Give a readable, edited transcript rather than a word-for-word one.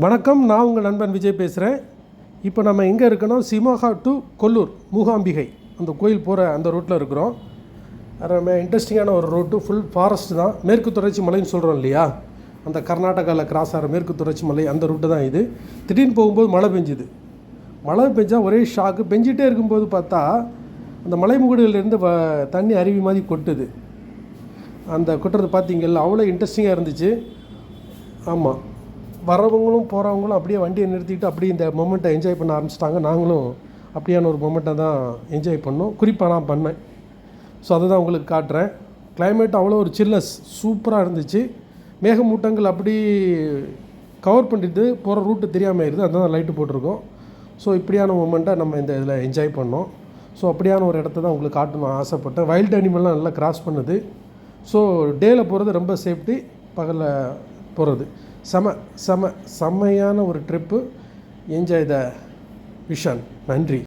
வணக்கம், நான் உங்கள் நண்பன் விஜய் பேசுகிறேன். இப்போ நம்ம எங்கே இருக்கோன்னா சிமோகா டு கொல்லூர் மூகாம்பிகை அந்த கோயில் போகிற அந்த ரூட்டில் இருக்கிறோம். ரொம்ப இன்ட்ரெஸ்டிங்கான ஒரு ரூட்டு, ஃபுல் ஃபாரஸ்ட் தான். மேற்கு தொடர்ச்சி மலைன்னு சொல்கிறோம் இல்லையா, அந்த கர்நாடகாவில் கிராஸ் ஆகிற மேற்கு தொடர்ச்சி மலை அந்த ரூட்டு தான் இது. திடீர்னு போகும்போது மழை பெஞ்சுது. மழை பெஞ்சால் ஒரே ஷாக்கு. பெஞ்சிட்டே இருக்கும்போது பார்த்தா அந்த மலைமுகடுகளிலேருந்து தண்ணி அருவி மாதிரி கொட்டுது. அந்த கொட்டுறது பார்த்தீங்கல்ல, அவ்வளோ இன்ட்ரெஸ்டிங்காக இருந்துச்சு. ஆமாம், வரவங்களும் போகிறவங்களும் அப்படியே வண்டியை நிறுத்திட்டு அப்படியே இந்த மொமெண்ட்டை என்ஜாய் பண்ண ஆரம்பிச்சிட்டாங்க. நாங்களும் அப்படியான ஒரு மொமெண்ட்டை தான் என்ஜாய் பண்ணோம். குறிப்பாக நான் பண்ணேன். ஸோ அதை தான் உங்களுக்கு காட்டுறேன். கிளைமேட் அவ்வளோ ஒரு சில்னஸ் சூப்பராக இருந்துச்சு. மேகமூட்டங்கள் அப்படி கவர் பண்ணிட்டு போகிற ரூட்டு தெரியாமல் இருக்குது. அதுதான் லைட்டு போட்டிருக்கோம். ஸோ இப்படியான மொமெண்ட்டை நம்ம இந்த இதில் என்ஜாய் பண்ணோம். ஸோ அப்படியான ஒரு இடத்த தான் உங்களுக்கு காட்டணும்னு ஆசைப்பட்டேன். வைல்டு அனிமல்லாம் நல்லா கிராஸ் பண்ணுது. ஸோ டேயில் போகிறது ரொம்ப சேஃப்டி, பகலில் போகிறது செம்மையான ஒரு ட்ரிப்பு. Enjoy the vision. நன்றி.